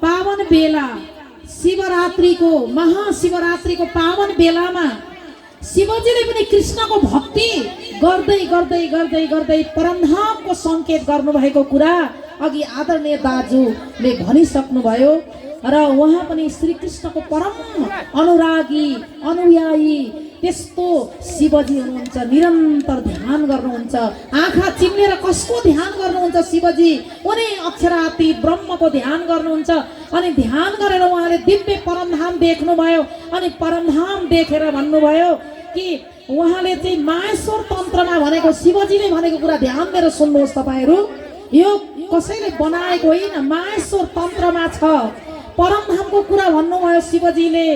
पावन बेला शिवरात्रिको महाशिवरात्रिको पावन बेलामा शिवजीले पनि कृष्णको भक्ति गर्दै गर्दै गर्दै गर्दै परमधामको सङ्केत गर्नुभएको कुरा अघि आदरणीय दाजुले भनिसक्नुभयो र उहाँ पनि श्रीकृष्णको परम अनुरागी अनुयायी त्यस्तो शिवजी हुनुहुन्छ। निरन्तर ध्यान गर्नुहुन्छ, आँखा चिम्लेर कसको ध्यान गर्नुहुन्छ शिवजी? उनी अक्षरातीत ब्रह्मको ध्यान गर्नुहुन्छ। अनि ध्यान गरेर उहाँले दिव्य परमधाम देख्नुभयो। अनि परमधाम देखेर भन्नुभयो कि उहाँले चाहिँ माहेश्वर तन्त्रमा भनेको शिवजीले भनेको कुरा ध्यान दिएर सुन्नुहोस् तपाईहरू। यो कसैले बनाएको होइन, माहेश्वर तन्त्रमा छ। परमधामको कुरा भन्नुभयो शिवजीले।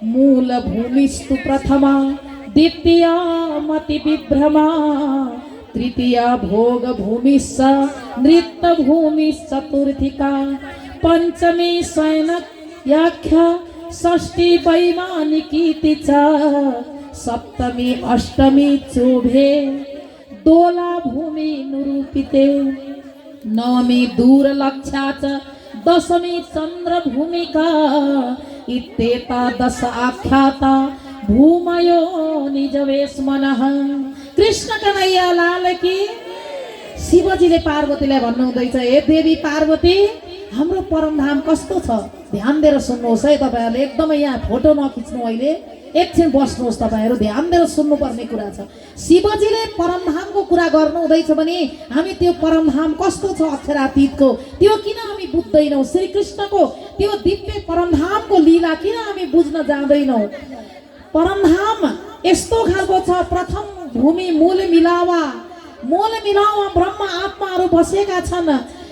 मूल भूमिस्तु प्रथमा द्वितीय मति विभ्रमा तृतीय भोग भूमिश्च नृत्य भूमि चतुर्थिका पंचमी शयन याख्या षष्ठी वैमानिकीति च सप्तमी अष्टमी चोभे दोला भूमि निरूपिते नवमी दूरलक्ष्या च दशमी चंद्र भूमिका इत्येता दश आख्याता भूमयो निजवेशमनः। कृष्ण कन्हैया लाल की। शिवजीले पार्वतीलाई भन्नुहुँदैछ, हे देवी पार्वती, हाम्रो परमधाम कस्तो छ ध्यान दिएर सुन्नुहोस् है तपाईहरुले। एकदमै यहाँ फोटो नखिच्नु, अहिले एकछिन बस्नुहोस् तपाईहरु, ध्यान दिएर सुन्नुपर्ने कुरा छ। शिवजीले परमधामको कुरा गर्नुहुँदैछ भने हामी त्यो परमधाम कस्तो छ अक्षरातीतको त्यो किन हामी बुझ्दैनौँ? श्रीकृष्णको त्यो दिव्य परमधामको लीला किन हामी बुझ्न जाँदैनौँ? परमधाम यस्तो खालको छ। प्रथम भूमि मूल मिलावा ब्रह्म आत्माहरू बसेका छन्।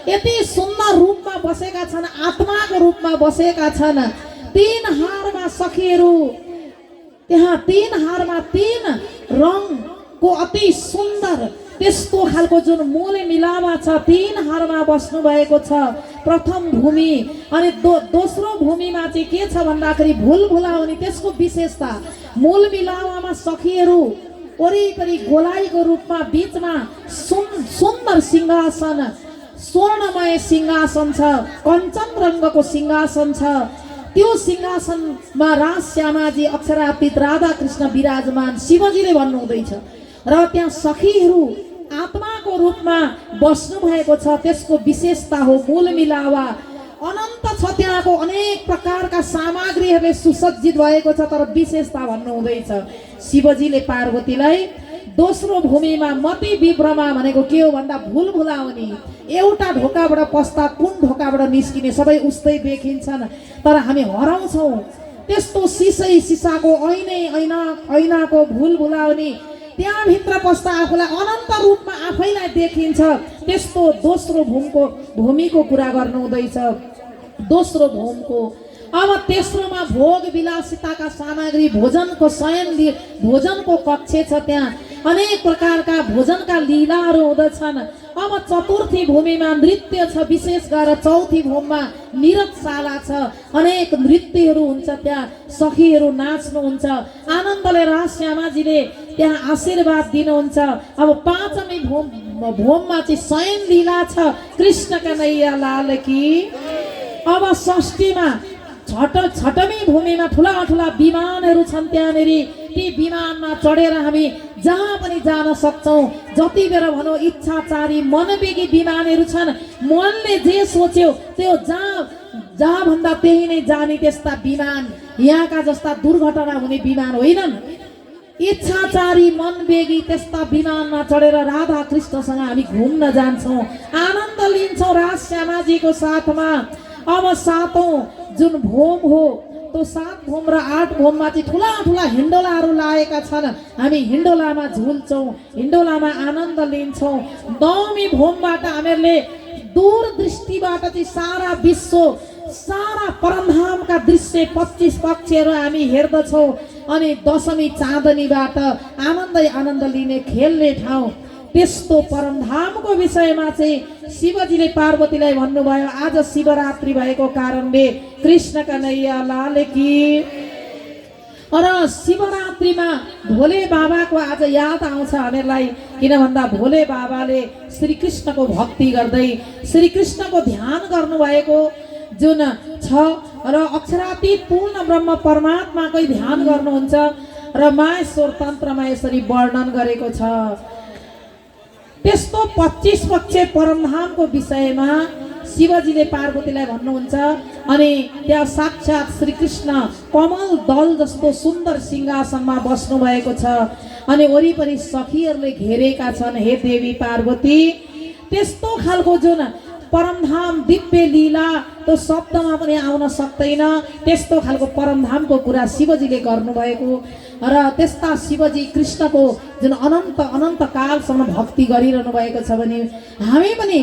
यति सुन्दर रूपमा बसेका छन्, आत्माको रूपमा बसेका छन्। तीन हारमा सखीहरू, त्यहाँ तीन हारमा तीन रङको अति सुन्दर त्यस्तो खालको जुन मूल मिलावा छ, तीन हारमा बस्नु भएको छ प्रथम भूमि। अनि दोस्रो भूमिमा चाहिँ के छ भन्दाखेरि भुलभुलाउने त्यसको विशेषता। मूल मिलावामा सखीहरू वरिपरि गोलाइको रूपमा बीचमा सुन्दर सिंहासन, स्वर्णमय सिंहासन छ, कञ्चन रङ्गको सिंहासन छ। त्यो सिंहासनमा राजश्यामाजी अक्षरातीत राधा कृष्ण विराजमान शिवजीले भन्नुहुँदैछ। र त्यहाँ सखीहरू आत्माको रूपमा बस्नु भएको छ, त्यसको विशेषता हो मूल मिलावा। अनन्त छ, त्यहाँको अनेक प्रकारका सामग्रीहरूले सुसज्जित भएको छ। तर विशेषता भन्नुहुँदैछ शिवजीले पार्वतीलाई। दोस्रो भूमिमा मति विभ्रमा भनेको के हो भन्दा भुल भुलाउने। एउटा ढोकाबाट पस्दा कुन ढोकाबाट निस्किने सबै उस्तै देखिन्छन्, तर हामी हराउँछौँ। त्यस्तो सिसाको ऐनाको भुल भुलाउने, त्यहाँभित्र पस्दा आफूलाई अनन्त रूपमा आफैलाई देखिन्छ। त्यस्तो दोस्रो भूमिको कुरा गर्नुहुँदैछ। दोस्रो भूमिको। अब तेस्रोमा भोग विलासिताका सामग्री, भोजनको भोजनको कक्ष छ, त्यहाँ अनेक प्रकारका भोजनका लीलाहरू हुँदछन्। अब चतुर्थी भूमिमा नृत्य छ, विशेष गरेर चौथी भूमिमा नृत्यशाला छ, अनेक नृत्यहरू हुन्छ, त्यहाँ सखीहरू नाच्नुहुन्छ। आनन्दले राजश्यामाजीले त्यहाँ आशीर्वाद दिनुहुन्छ। अब पाँचमी भूमिमा चाहिँ शयन लीला छ, कृष्ण कन्हैया लाल की। अब षष्ठीमा छठमी भूमिमा ठुला ठुला विमानहरू छन्। त्यहाँनिर ती विमानमा चढेर हामी जहाँ पनि जान सक्छौँ। जति बेर भनौँ इच्छाचारी मनवेगी विमानहरू छन्। मनले जे सोच्यो त्यो जहाँ भन्दा त्यही नै जाने त्यस्ता विमान, यहाँका जस्ता दुर्घटना हुने विमान होइनन्। इच्छाचारी मनवेगी त्यस्ता विमानमा चढेर राधा कृष्णसँग हामी घुम्न जान्छौँ, आनन्द लिन्छौँ राजश्यामाजीको साथमा। अब सातौं जुन भूम हो, त्यो 7 भूम र 8 भूममा चाहिँ ठुला ठुला हिन्डोलाहरू लागेका छन्। हामी हिन्डोलामा झुल्छौँ, हिन्डोलामा आनन्द लिन्छौँ। 9वीं भूमबाट हामीहरूले दूरदृष्टिबाट चाहिँ सारा विश्व, सारा परमधामका दृश्य 25 पक्षहरू हामी हेर्दछौँ। अनि 10वीं चाँदनीबाट आनन्द लिने खेल्ने ठाउँ। त्यस्तो परमधामको विषयमा चाहिँ शिवजीले पार्वतीलाई भन्नुभयो। आज शिवरात्रि भएको कारणले कृष्ण कन्हैया लाल की। र शिवरात्रिमा भोले बाबाको आज याद आउँछ हामीलाई, किन भन्दा भोले बाबाले श्रीकृष्णको भक्ति गर्दै श्रीकृष्णको ध्यान गर्नुभएको। जुन छ र अक्षरातीत पूर्ण ब्रह्म परमात्माकै ध्यान गर्नुहुन्छ र माहेश्वर तन्त्रमा यसरी वर्णन गरेको छ। त्यस्तो 25 पक्ष परमधामको विषयमा शिवजीले पार्वतीलाई भन्नुहुन्छ अनि त्यहाँ साक्षात श्री कृष्ण कमल दल जस्तो सुन्दर सिंहासनमा बस्नु भएको छ अनि वरिपरि सखीहरूले घेरेका छन्। हे देवी पार्वती, त्यस्तो खालको जुन परमधाम दिव्य लीला त्यो शब्दमा पनि आउन सक्दैन, त्यस्तो खालको परमधामको कुरा शिवजीले गर्नुभएको र त्यस्ता शिवजी कृष्णको जुन अनन्त अनन्त कालसम्म भक्ति गरिरहनु भएको छ भने हामी पनि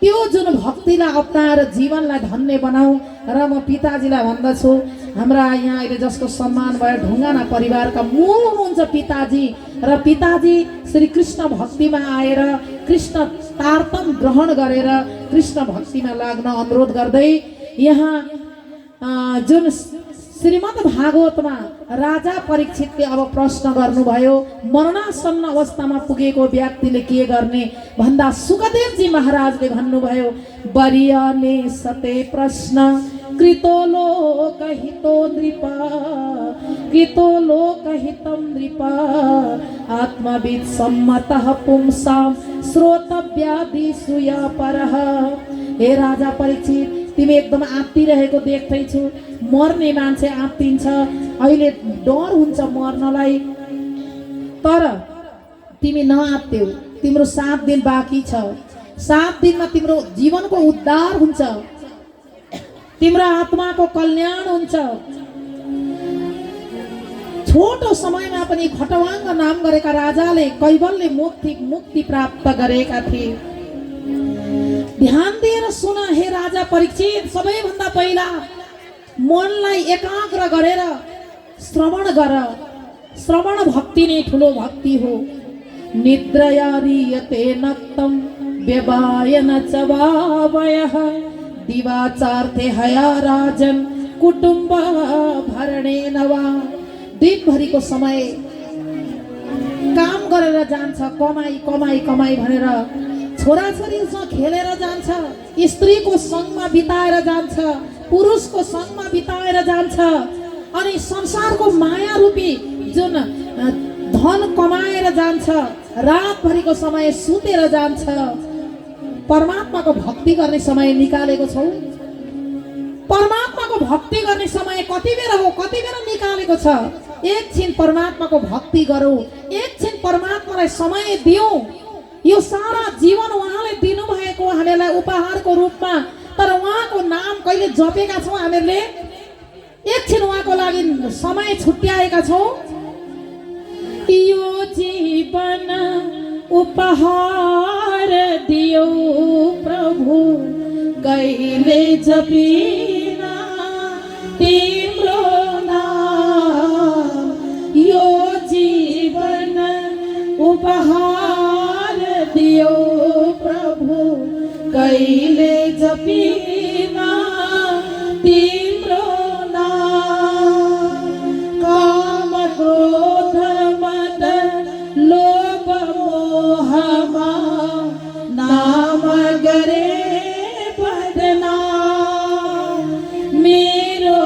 त्यो जुन भक्तिलाई अपनाएर जीवनलाई धन्य बनाऊ। र म पिताजीलाई भन्दछु, हाम्रा यहाँ अहिले जसको सम्मान भयो ढुङ्गाना परिवारका मूल हुनुहुन्छ पिताजी र पिताजी श्री कृष्ण भक्तिमा आएर कृष्ण तारतम ग्रहण गरेर कृष्ण भक्तिमा लाग्न अनुरोध गर्दै यहाँ जुन श्रीमद् भागवतमा राजा परीक्षितले अब प्रश्न गर्नुभयो, मरणासन्न अवस्थामा पुगेको व्यक्तिले के गर्ने भन्दा सुखदेवजी महाराजले भन्नुभयो, बरियाले सते प्रश्न कृतो लोकहितो नृप कृतो लोकहितं नृप आत्मविद सम्मतः पुंसां श्रोतव्यादिषु य परः। हे राजा परीक्षित, तिमी एकदम आत्तिरहेको देख्दैछु। मर्ने मान्छे आत्तिन्छ, अहिले डर हुन्छ मर्नलाई, तर तिमी नआत्त्यौ। तिम्रो 7 दिन बाँकी छ। 7 दिनमा तिम्रो जीवनको उद्धार हुन्छ, तिम्रो आत्माको कल्याण हुन्छ। छोटो समयमा पनि खटवाङ्ग नाम गरेका राजाले कैवल्य मुक्ति प्राप्त गरेका थिए। ध्यान दिएर सुन हे राजा परीक्षित, सबैभन्दा पहिला मनलाई एकाग्र गरेर श्रवण गर। श्रवण भक्ति नै ठुलो भक्ति हो। निद्रया रीयते नक्तं व्यवायन च वावयः दिवाचार्थे हया राजन कुटुम्ब भरणेन वा। दिनभरिको समय काम गरेर जान्छ, कमाई कमाई कमाई भनेर छोराछोरीसँग खेलेर जान्छ, स्त्रीको सङ्गमा बिताएर जान्छ, पुरुषको सङ्गमा बिताएर जान्छ अनि संसारको माया रूपी जुन धन कमाएर जान्छ, रातभरिको समय सुतेर जान्छ। परमात्माको भक्ति गर्ने समय निकालेको छौ? परमात्माको भक्ति गर्ने समय कति बेला हो, कति बेला निकालेको छ? एकछिन परमात्माको भक्ति गरौँ, एकछिन परमात्मालाई समय दियौँ। यो सारा जीवन उहाँले दिनुभएको हामीलाई उपहारको रूपमा, तर उहाँको नाम कहिले जपेका छौँ हामीहरूले? एकछिन उहाँको लागि समय छुट्याएका छौँ? यो जीवन उपहार दियो प्रभु, कहिले जपिना तिम्रो नाम। यो जीवन उपहार दियो प्रभु, कहिले जपिना तिम्रो नाम। काम क्रोध मद लोभ मोहमा नाम गरे बदनाम। मेरो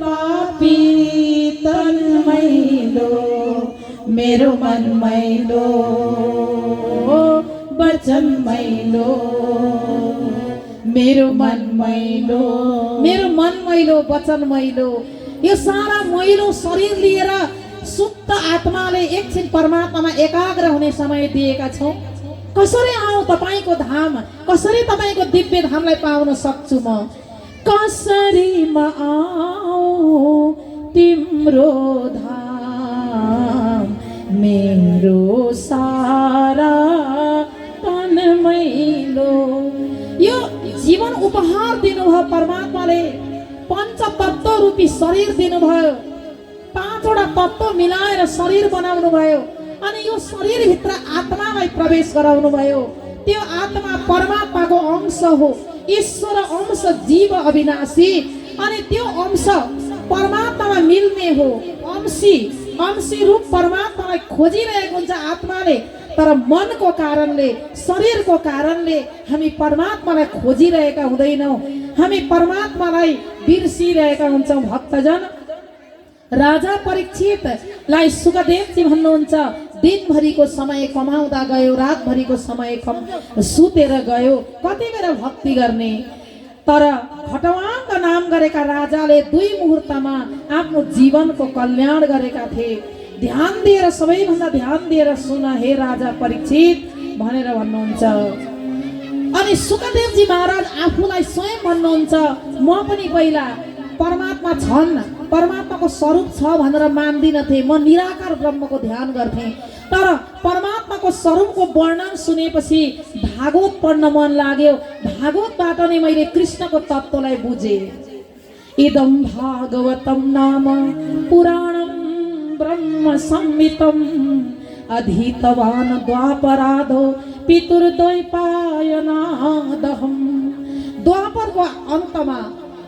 पापी तन मैलो, मेरो मन मैलो, वचन मैलो, मेरो मन मैलो, मेरो मन मैलो, वचन मैलो। यो सारा मैलो शरीर लिएर शुद्ध आत्माले एकछिन परमात्मामा एकाग्र हुने समय दिएका छौँ। कसरी आऊ तपाईको धाम, कसरी तपाईको दिव्य धामलाई पाउन सक्छु म? कसरी म आऊ तिम्रो धाम, मेरो सारा तन मैलो। यो जीवन उपहार दिनुभयो परमात्माले। पञ्चतत्व रूपी शरीर दिनुभयो, 5वटा तत्व मिलाएर शरीर बनाउनु भयो अनि यो शरीरभित्र आत्मालाई प्रवेश गराउनु भयो। त्यो आत्मा परमात्माको अंश हो, ईश्वर अंश, जीव अविनाशी अनि त्यो अंश परमात्मामा मिल्ने हो। अंशी रूप परमात्मालाई खोजिरहेको हुन्छ आत्माले, तर मनको कारणले शरीरको कारणले हामी परमात्मालाई खोजिरहेका हुँदैनौँ, हामी परमात्मालाई बिर्सिरहेका हुन्छौँ। भक्तजन, राजा परीक्षितलाई सुखदेवजी भन्नुहुन्छ, दिनभरिको समय कमाउँदा गयो, रातभरिको समय सुतेर गयो, कति बेर भक्ति गर्ने। तर खटवाङ नाम गरेका राजाले 2 मुहूर्तमा आफ्नो जीवनको कल्याण गरेका थिए। ध्यान दिएर, सबैभन्दा ध्यान दिएर सुन हे राजा परीक्षित भनेर भन्नुहुन्छ। अनि सुखदेवजी महाराज आफूलाई स्वयं भन्नुहुन्छ, म पनि पहिला परमात्मा छन्, परमात्माको स्वरूप छ भनेर मान्दिनथे, म निराकार ब्रह्मको ध्यान गर्थे। तर परमात्माको स्वरूपको वर्णन सुनेपछि भागवत पढ्न मन लाग्यो, भागवतबाट नै मैले कृष्णको तत्त्वलाई बुझे। इदं भागवतं नाम पुराणं ब्रह्म संहितं अधीतवान् द्वापराधो पितुर्द्वैपायनादहं। द्वापरको अन्तमा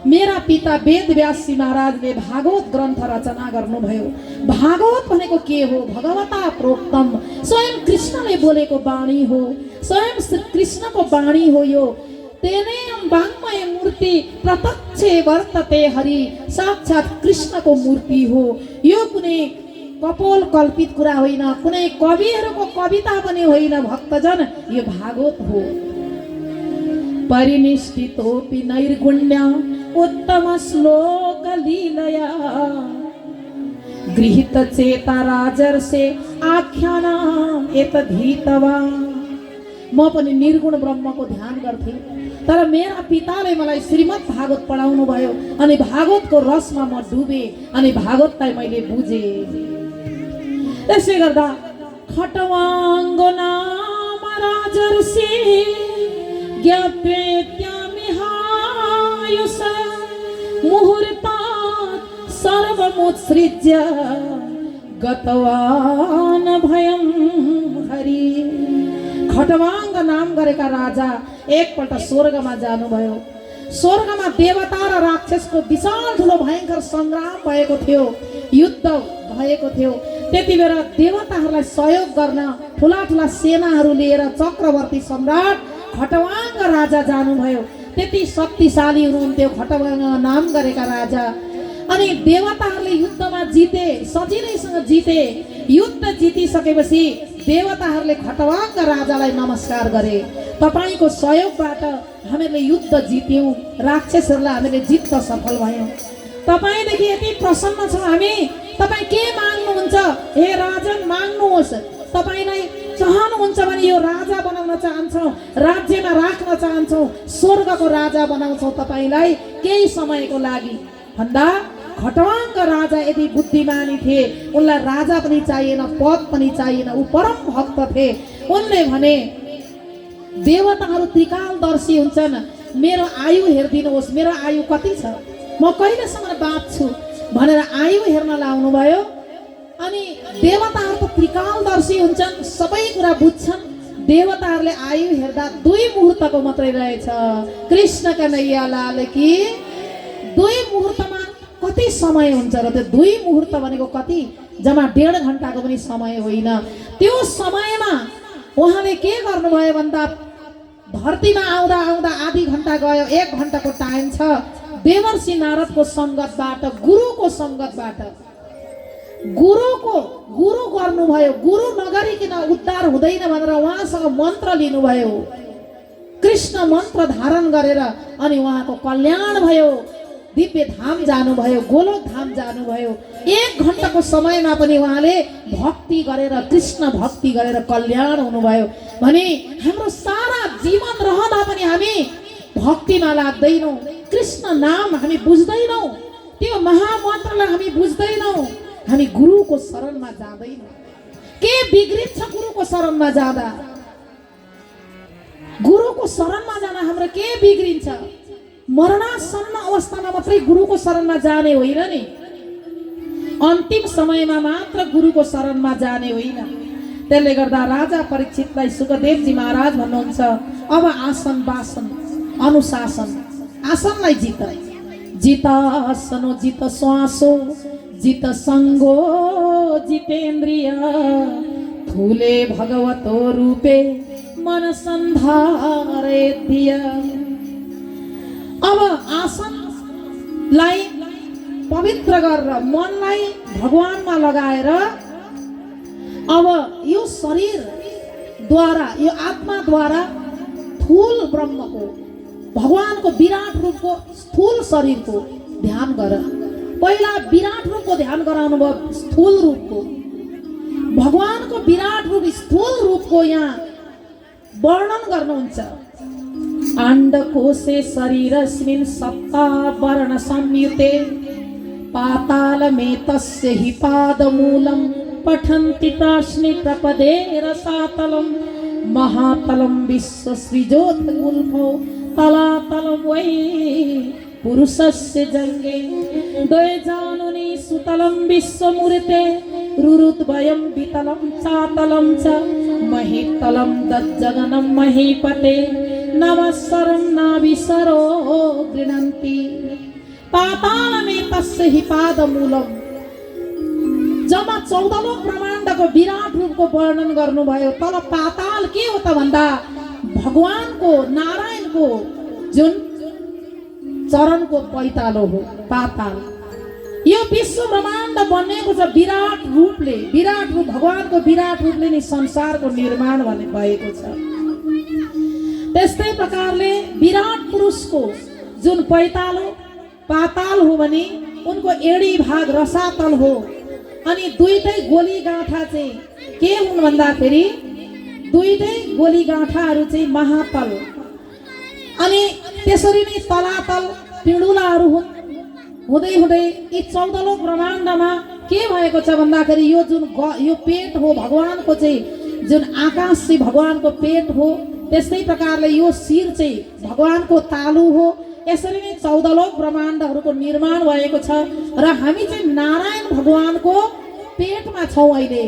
मेरा पिता वेदव्यासी महाराजले भागवत ग्रन्थ रचना गर्नुभयो। भागवत भनेको के हो? भगवता प्रोक्तम, स्वयं कृष्णले बोलेको वाणी हो, स्वयं श्री कृष्णको वाणी हो। यो तेनेयं वाङ्मय मूर्ति प्रत्यक्ष वर्तते हरि, साक्षात कृष्णको मूर्ति हो। यो कुनै कपोल कल्पित कुरा होइन, कुनै कविहरूको कविता पनि होइन। भक्तजन, यो भागवत हो। परिनिष्ठितोऽपि नैर्गुण्य उत्तम श्लोक लीलया गृहीत चेता राजर्षे आख्यानाम एतद्धीतवान्। म पनि निर्गुण ब्रह्मको ध्यान गर्थे, तर मेरा पिताले मलाई श्रीमद् भागवत पढाउनु भयो अनि भागवतको रसमा म डुबे अनि भागवतलाई मैले बुझे। त्यसै गर्दा खटवाङ्ग नाम राजर्षि ज्ञात्वेत्यामिहायुष मुहूर्तात् सर्वमुत्सृज्य गतवान् भयं हरि। खटवाङ्ग नाम गरेका राजा एकपल्ट स्वर्गमा जानुभयो। स्वर्गमा देवता र राक्षसको विशाल ठुलो भयङ्कर सङ्ग्राम भएको थियो, युद्ध भएको थियो। त्यति बेला देवताहरूलाई सहयोग गर्न ठुला ठुला सेनाहरू लिएर चक्रवर्ती सम्राट खटवाङ्ग राजा जानुभयो। त्यति शक्तिशाली हुनुहुन्थ्यो खटवाङ्ग नाम गरेका राजा। अनि देवताहरूले युद्धमा जिते, सजिलैसँग जिते। युद्ध जितिसकेपछि देवताहरूले खटवाङ्ग राजालाई नमस्कार गरे, तपाईँको सहयोगबाट हामीले युद्ध जित्यौँ, राक्षसहरूलाई हामीले जित्न सफल भयौँ। तपाईँदेखि यति प्रसन्न छौँ हामी, तपाईँ के माग्नुहुन्छ? हे राजन, माग्नुहोस्। तपाईँलाई चाहनुहुन्छ भने यो राजा बनाउन चाहन्छौँ, राज्यमा राख्न चाहन्छौँ, स्वर्गको राजा बनाउँछौँ तपाईँलाई केही समयको लागि भन्दा खटवाङ्ग राजा यदि बुद्धिमानी थिए, उनलाई राजा पनि चाहिएन, पद पनि चाहिएन, ऊ परम भक्त थिए। उनले भने देवताहरू त्रिकालदर्शी हुन्छन्, मेरो आयु हेरिदिनुहोस्, मेरो आयु कति छ, म कहिलेसम्म बाँच्छु भनेर आयु हेर्न लाउनु भयो। अनि देवताहरू त त्रिकालदर्शी हुन्छन्, सबै कुरा बुझ्छन्। देवताहरूले आयु हेर्दा 2 मुहूर्तको मात्रै रहेछ। कृष्ण कन्हैया लाल की। 2 मुहूर्तमा कति समय हुन्छ र? त्यो 2 मुहूर्त भनेको कति? जम्मा 1.5 घन्टाको पनि समय होइन। त्यो समयमा उहाँले के गर्नुभयो भन्दा धरतीमा आउँदा आउँदा आधी घन्टा गयो, 1 घन्टाको टाइम छ। देवर्षि नारदको सङ्गतबाट, गुरुको सङ्गतबाट गुरु गर्नुभयो। गुरु नगरिकन उद्धार हुँदैन भनेर उहाँसँग मन्त्र लिनुभयो। कृष्ण मन्त्र धारण गरेर अनि उहाँको कल्याण भयो। दिव्य धाम जानुभयो, गोलोक धाम जानुभयो। 1 घन्टाको समयमा पनि उहाँले भक्ति गरेर, कृष्ण भक्ति गरेर कल्याण हुनुभयो। भने हाम्रो सारा जीवन रहँदा पनि हामी भक्तिमा लाग्दैनौँ, कृष्ण नाम हामी बुझ्दैनौँ, त्यो महामन्त्रलाई हामी बुझ्दैनौँ, हामी गुरुको शरणमा जाँदैनौँ। के बिग्रिन्छ गुरुको शरणमा जाँदा? गुरुको शरणमा जाँदा हाम्रो के बिग्रिन्छ? मरणासन्न अवस्थामा मात्रै गुरुको शरणमा जाने होइन नि, अन्तिम समयमा मात्र गुरुको शरणमा जाने होइन। त्यसले गर्दा राजा परीक्षितलाई सुखदेवजी महाराज भन्नुहुन्छ, अब आसन वासन अनुशासन, आसनलाई जित। जित आसनो जित श्वासो जित सङ्गो जितेन्द्रिय भूले भगवतो रूपे मन संधारे दिया। अब आसनलाई पवित्र गरेर मनलाई भगवानमा लगाएर अब यो शरीर द्वारा यो आत्मा द्वारा ठूल ब्रह्मको भगवानको विराट रूपको स्थूल शरीरको ध्यान गर। पहिला विराट रूपको ध्यान गराउनु भयो, स्थूल रूपको भगवानको विराट रूप स्थूल रूपको यहाँ वर्णन गर्नुहुन्छ। अंडकोशे शरीरस्मिन् सप्ता वर्ण संयुते पातालमे तस्य हि पादमूलं पठन्ति प्राश्नि प्रपदे रसातलं महातलं विश्वसृजोत्कुल्भो तलातलं वै पुरुषस्य जंगे द्वैजानुनि सुतलं विश्वमूर्ते रुरुद्वयं वितलं चातलं च महीतलं दज्जगनं महीपते नमस्सरं नाभिसरो गृह्णन्ति पातालमे तस्य हि पादमूलं। जम्मा 14 लोक ब्रह्माण्डको विराट रूपको वर्णन गर्नुभयो। तर पाताल के हो त भन्दा भगवानको नारायणको जुन चरणको पैतालो हो पाताल। यो विश्व ब्रह्माण्ड बनेको छ विराट रूपले, विराट रूप भगवानको विराट रूपले नै संसारको निर्माण भएको छ। त्यस्तै प्रकारले विराट पुरुषको जुन पैतालो पाताल हो भने उनको एडी भाग रसातल हो। अनि दुईटै गोली गाँठा चाहिँ के हुन् भन्दाखेरि दुईटै गोली गाँठाहरू चाहिँ महातल अनि त्यसरी नै तलातल पिँडुलाहरू हुन्। हुँदै हुँदै यी 14 लोक ब्रह्माण्डमा के भएको छ भन्दाखेरि यो जुन यो पेट हो भगवानको चाहिँ जुन आकाश चाहिँ भगवानको पेट हो। त्यस्तै प्रकारले यो शिर चाहिँ भगवानको तालु हो। यसरी नै 14 लोक ब्रह्माण्डहरूको निर्माण भएको छ र हामी चाहिँ नारायण भगवानको पेटमा छौं। अहिले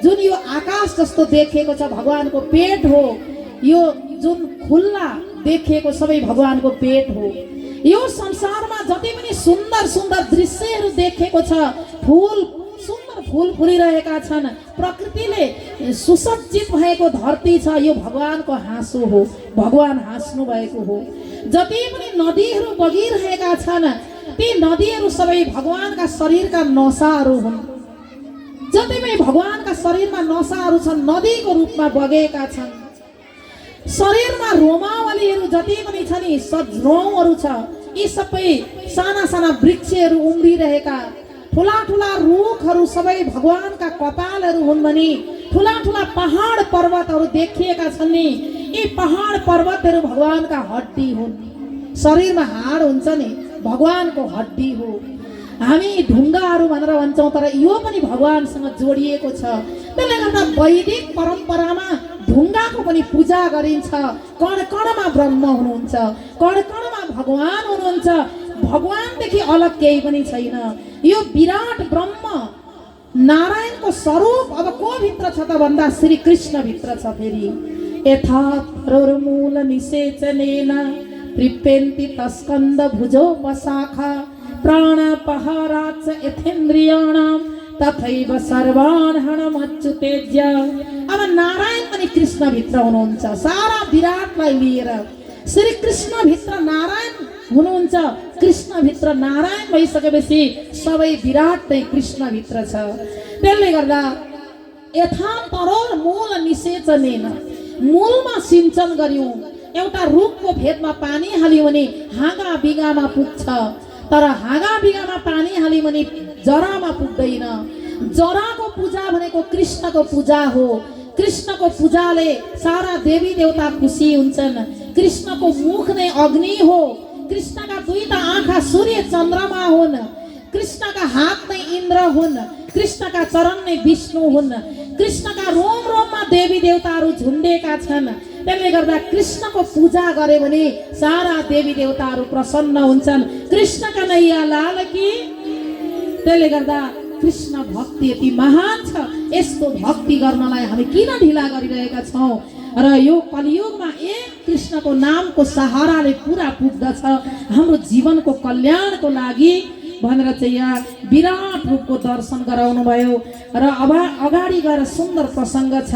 जुन यो आकाश जस्तो देखिएको छ भगवानको पेट हो। यो जुन खुल्ला देखिएको सबै भगवानको पेट हो। यो संसारमा जति पनि सुन्दर सुन्दर दृश्यहरू देखेको छ, फूल सुन्दर फूल फुलिरहेका छन्, प्रकृतिले सुसज्जित भएको धरती छ, यो भगवानको हाँसो हो। भगवान हाँस्नु भएको हो। जति पनि नदीहरू बगिरहेका छन् ती नदीहरू सबै भगवानका शरीरका नसाहरू हुन्। जति पनि भगवानका शरीरमा नसाहरू छन् नदीको रूपमा बगेका छन्। शरीरमा रोमावलीहरू जति पनि छन् नि सज्रौहरू छ, यी सबै साना साना वृक्षहरू उम्रिरहेका, ठुला ठुला रुखहरू सबै भगवानका कपालहरू हुन् भने ठुला ठुला पहाड पर्वतहरू देखिएका छन् नि यी पहाड पर्वतहरू भगवानका हड्डी हुन्। शरीरमा हाड हुन्छ नि भगवानको हड्डी हो। हामी ढुङ्गाहरू भनेर भन्छौँ तर यो पनि भगवानसँग जोडिएको छ। त्यसले गर्दा वैदिक परम्परामा ढुङ्गाको पनि पूजा गरिन्छ। कण कणमा ब्रह्म हुनुहुन्छ, कण कणमा भगवान हुनुहुन्छ। भगवानदेखि अलग केही पनि छैन। यो विराट ब्रह्म नारायणको स्वरूप अब को भित्र छ त भन्दा श्री कृष्ण भित्र छ। फेरि यथा प्रमूल निषेचनेन तृप्यन्ति तस्कन्द भुजोपशाखा प्राणपहारात् यथेन्द्रियाणां तथैव सर्वान् हणमच्युतेज्य। अब नारायण अनि कृष्ण भित्र हुनुहुन्छ। सारा विराटलाई लिएर श्री कृष्ण भित्र नारायण हुनुहुन्छ। कृष्ण भित्र नारायण भइसकेपछि सबै विराट नै कृष्ण भित्र छ। त्यसले गर्दा यथान्तरोर मूल निषेचनेन मूलमा सिंचन गर्यौं। एउटा रुखको फेदमा पानी हाल्यो भने हाँगा बिगामा पुग्छ, तर हाँगा बिगामा पानी हाल्यो भने जरामा पुग्दैन। जराको पूजा भनेको कृष्णको पूजा हो। कृष्णको पूजाले सारा देवी देवता खुसी हुन्छन्। कृष्णको मुख नै अग्नि हो। कृष्णका दुईटा आँखा सूर्य चन्द्रमा हुन्। कृष्णका हात नै इन्द्र हुन्। कृष्णका चरण नै विष्णु हुन्। कृष्णका रोम रोममा देवी देवताहरू झुन्डेका छन्। त्यसले गर्दा कृष्णको पूजा गरे भने सारा देवी देवताहरू प्रसन्न हुन्छन्। कृष्णका नैया लाल की। त्यसले गर्दा कृष्ण भक्ति यति महान छ। यस्तो भक्ति गर्नलाई हामी किन ढिला गरिरहेका छौं र यो कलियुगमा एक कृष्णको नामको सहाराले पुरा पुग्दछ। हाम्रो जीवनको कल्याणको लागि भनेर चाहिँ यहाँ विराट रूपको दर्शन गराउनु भयो र अब अगाडि गएर सुन्दर प्रसङ्ग छ।